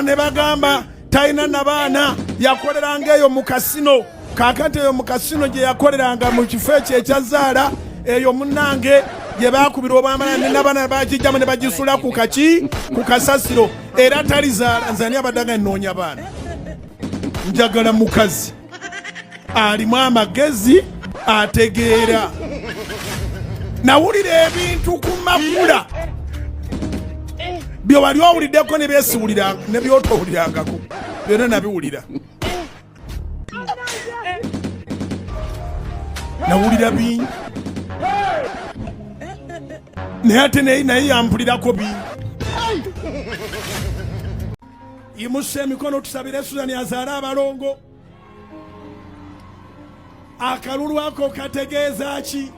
ne bagamba talina nabaana yakoleranga eyo mu kasino kakati eyo mu kasino gye yakoleranga mu kifo ekyo ekyazaala eyo munnange gye baakubira obwamala n'abaana bagijjamu ne bagisula ku kasasiro era talizaala nze ani abaddaga nnoonya baana njagala mukazi alimu amagezi ategeera nawulira ebintu ku makula bye wali owuliddeko ne byesiwuliranga ne byotowulirangako byonna nabiwulira nawulira bingi naye ate naye yampulirako bingi yimusa emikono tusabire Suzan azaale abalongo akalulu ako kategeeza ki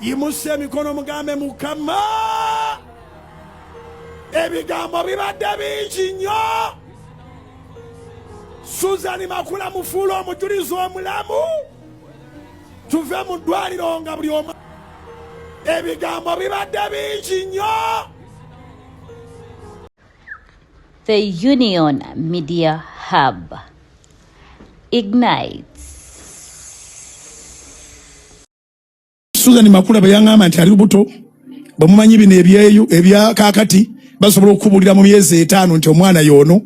yimusa emikono mugambe Mukama ebigambo bibadde bingi nnyo Suzan Makula mufuula omujulizi omulamu tuve mu ddwaliro nga buli omu ebigambo bibadde bingi nnyo. The Union Media Hub ignites. Suzan Makula bwe yaŋŋamba nti ali lubuto bwe mumanyi bino ebya kaakati basobola okukubulira mu myezi 5 nti omwana y'ono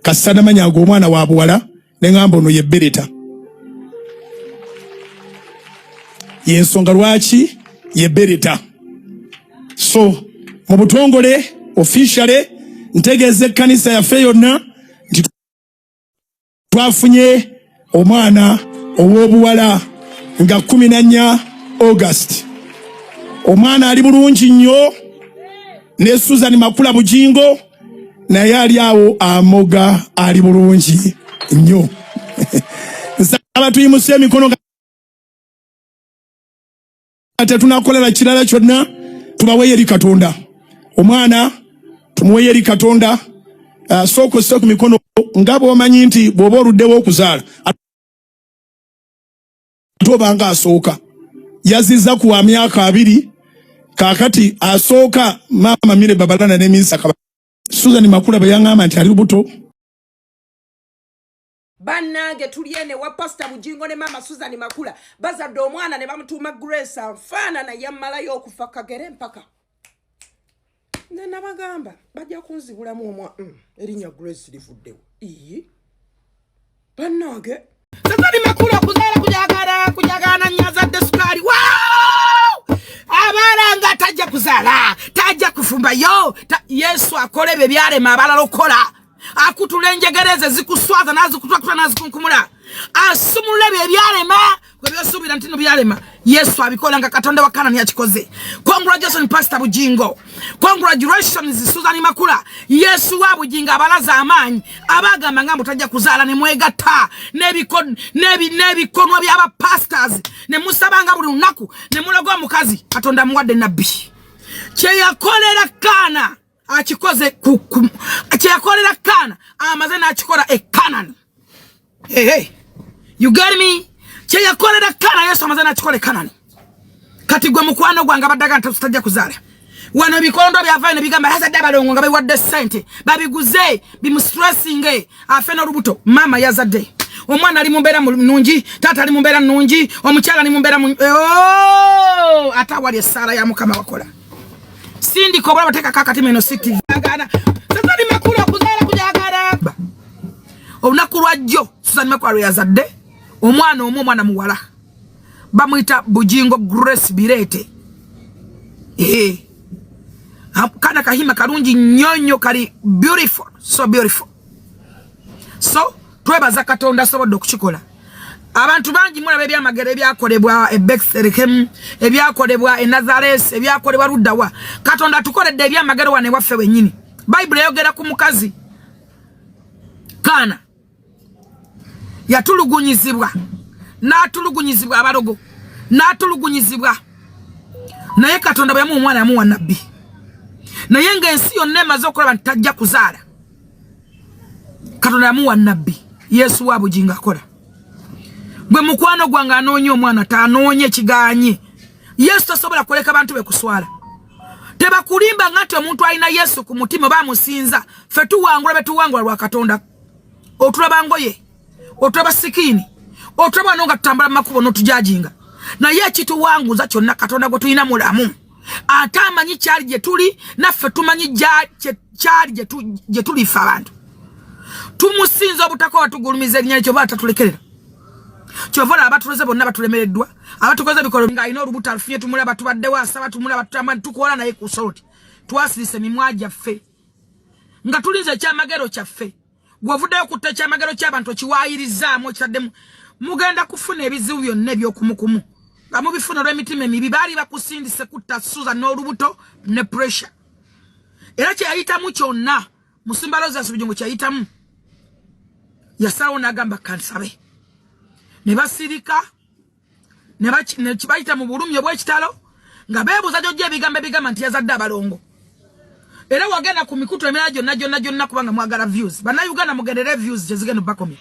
kasita namanya nga omwana wa buwala ne ŋŋamba ono ye Beretta. Y'ensonga lwaki ye Beretta. So mu butongole officially ntegeeza ekkanisa yaffe yonna nti twafunye omwana ow'obuwala nga 14 August. Omwana ali bulungi nnyo ne Suzan Makula Bujingo naye ali awo amoga ali bulungi nnyo. Nsaba tuyimuse emikono ate tunakolera kirala kyonna tubaweeye eri Katonda. Omwana tumuweeye eri Katonda. Soko ku mikono nga bw'omanyi nti bw'oba oluddewo okuzaala tobanga asooka yazizza ku wa myaka 2 kakati asooka mama Mire Babalana ne Minsa Kabaka. Suzan Makula bwe yaŋŋamba nti ali lubuto bannange tuliene wa Pastor Bujingo ne mama Suzan Makula bazadde omwana ne bamutuuma Grace anfaanana yammalayo okufa kagere mpaka ne nabagamba bajja kunzibulamu omwa erinnya Grace livuddewo bannange Suzan Makula kuzaala kujagana nyazadde sukali wow abalanga tajja kuzaala tajja kufumba yo Yesu akole bye byalema abalala okola akutula enjegereze zikuswaza nazikutwakuta nazikunkumula asumule bye byalema kwe byosubira ntino byalema Yesu abikola nga Katonda wa Kanani yakikoze. Congratulations Pastor Bujingo, congratulations Suzan Makula. Yesu wa Bujinga abalaza amanyi abagamba nga mutajja kuzaala ne mwegatta nebikonwa by'aba pastors ne musabanga buli lunaku ne mulogo mukazi Katonda muwadde nabbi kye yakolera Kaana akikoze kye yakolera Kaana amaze n'akikola e Kanani. Hey, you got me? Kye yakolera Kaana Yesu amaze n'akikola e Kanani. Kati gwe mukwano gwange abaddaga ntutajja kuzaala wano bikondo byavayo ne bigamba yazadde abalongo nga bewadde ssente babiguze bimustressing afe n'olubuto mama yazadde omwana ali mumbeera nnungi taata ali mumbeera nnungi omukyala ali mumbeera atawali essaala ya Mukama wakola sindiko bwaba teka kakati meno city agana Suzan Makula kuzaala kujagala olunaku lwajjo Suzan Makula yazadde omwana muwala bamuyita Bujingo Grace Birete kana kahima karungi nyonyo kali beautiful, so beautiful. So twebaza Katonda sobodde okukikola abantu bangi mulabe byamagere byakolebwa Bethlehem ebyakolebwa Nazareth ebyakolebwa Ludawa Katonda tukoledde ebyamagere wane waffe wennyini. Bible yogera ku mukazi Kaana yatulugunyizibwa n'atulugunyizibwa abalogo n'atulugunyizibwa naye Katonda bwe yamuwa omwana yamuwa nabbi naye ng'ensi yonna emaze okulaba nti tajja kuzaala Katonda yamuwa nabbi Yesu wa Bujingo akola. Bwe mukwano gwange anoonya omwana tanoonye kiganye Yesu tasobola kuleka bantu be kuswala teba kulimba ngati omuntu alina Yesu ku mutima bamusinza fe tuwangula betuwangula lwa Katonda otulaba ngoye otulaba sikini otulaba nonga tutambula makubo n'otujajinga naye ekituwanguza kyonna Katonda gwe tulina mulamu atamanyi kyali gye tuli naffe tumanyi kyali gye tulifa abantu tumusinza obutakola tugulumiza erinnya lye kyova tatulekerera kyovola abatuleze bonna batulemereddwa abatukoze bikolo nga alina olubuto alufunye tumulaba tubaddewo asaba tumulaba tutambula tukola naye ku soroti twasirise emimwa gyaffe nga tulinze ekyamagero kyaffe gwovuddeyo kutta ekyamagero ky'abantu okiwaayirizaamu okitaddemu mugenda kufuna ebizibu byonna ebyokumukumu nga mubifuna olw'emitima emibi baali bakusindise kutta Susan n'olubuto ne pressure era kyeyayitamu kyonna Musumba Roses Bujongo kyeyayitamu yasalawo n'agamba kansabe ne basirika ne kibayita mu bulumi obw'ekitalo nga beebuuza gyojja ebigambo ebigamba nti yazadde abalongo era wagenda ku mikutu emirala gyonna kubanga mwagala views bannayuganda mugendere views kyezigenda bakomya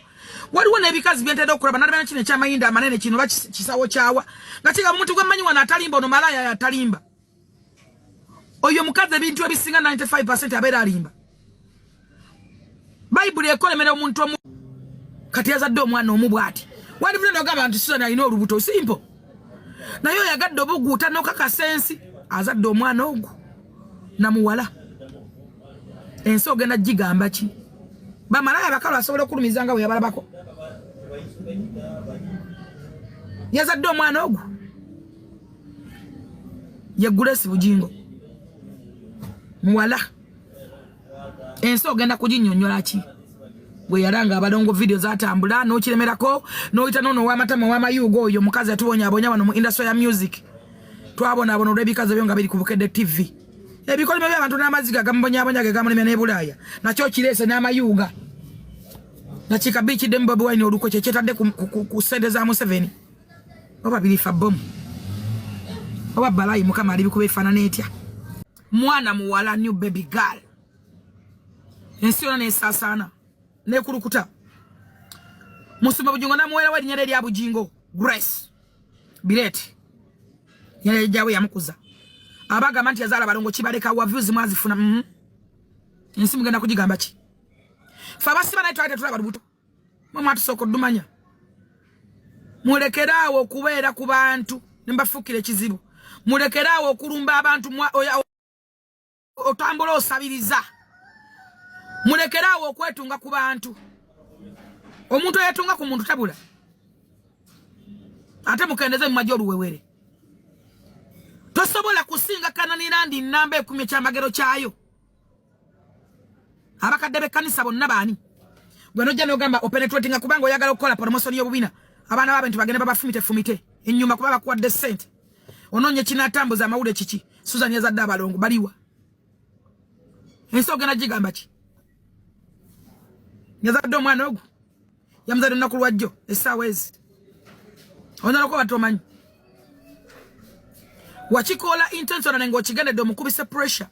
waliwo n'ebikazi byentera okulaba nalaba kino ekyamayinda amanene kino bakisawo kyawa nga kiga omuntu gwe mmanyi wano atalimba ono malaya yatalimba oyo mukazi ebintu ebisinga 95% abeera alimba bayibuli ekolemera omuntu omu kati yazadde omwana omu bw'ati wali vule ogamba nti Susan alina olubuto simple naye oyagadde obuguuta n'okakasa ensi azadde omwana ogwo namuwala ensi ogenda gigamba ki bamalaya bakalu asobola okulumiza nga bwe yabalabako yazadde omwana ogwo ye Grace Bugingo muwala ensi ogenda kuginnyonnyola ki bwe yaranga abalongo video zatambula n'okiremerako n'oyita nono w'amatama w'amayugo oyo mukazi atubonyaabonya wano mu industry ya music twabonaabona olw'ebikazi ebyo nga biri ku Bukedde TV ebikolimo by'abantu n'amaziga gamubonyaabonya ge gamulemya n'e Bulaaya nakyo kireese n'amayuga nakikabiikiddemu Bobi Wine oluko kye kyetadde ku ssente za Museveni oba birifa bomu oba balayi mukama ali bikuba efaanana etya mwana muwala new baby girl ensi yona n'esaasaana nekulukuta Musumba Bujongo namuwera we linnya lya Bugingo Grace Bireti nyere jawe yamukuza abagamba nti yazaala balongo kibaleka wa views mwazifuna ensi mugenda kugigamba ki fa basiba naye twalete tulaba lubuto mama tusoko dumanya mulekeraawo okubeera ku bantu nimbafukire kizibu mulekeraawo okulumba abantu otambula osabiriza mulekeraawo okwetunga ku bantu omuntu eyetunga ku muntu tabula ate mukendeze mu majjo oluwewere tosobola kusinga Kananirandi namba 10 ekyamagero kyayo abakadde b'ekkanisa bonna baani gwe nojja n'ogamba openetratinga kubanga oyagala okukola promotion y'obubina abaana b'abantu bagende babafumite ennyuma kuba bakuwadde ssente onoonye kinatambuza amawulire kiki Susan yazadde abalongo baliwa ensi ogenda gigamba ki yazadde omwana ogwo yamuzadde olunaku lwajjo essaawa ezi onyala kuba tomanyi wakikola intentional ng'okigendedde omukubise pressure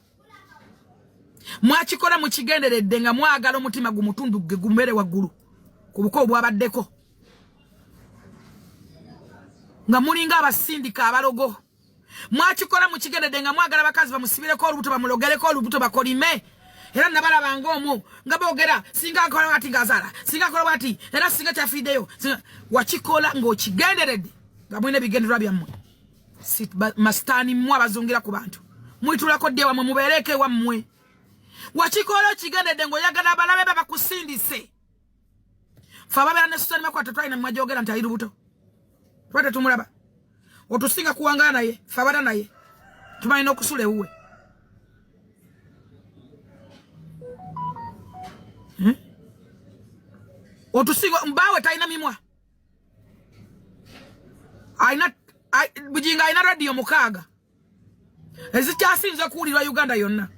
mwakikola mukigenderedde nga mwagala omutima gumutundu ge gumere waggulu ku buko obwabaddeko nga mulinga abasindika abalogo mwakikola mukigendedde nga mwagala bakazi bamusibireko olubuto bamulogereko olubuto bakolime era nabalabanga omwo nga boogera singa akola bati ngazala singa akola bati era singa kyafiddeyo wakikola ng'okigenderedde nga mwine ebigendererwa byammwe masitaani mmwe abazungira ku bantu mwitulako dde wammwe mubeereko ewammwe wakikola okigendedde ng'oyagala abalabe babakusindise fe ababeera ne Susan Makwata twalina mwajogera nti ali lubuto twate tumulaba otusinga kuwangala naye fe abada naye tumalina okusula ewuwe otusinga mbaawe talina mimwa Bugingo alina radio 6 ezikyasinze okuwulirwa Uganda yonna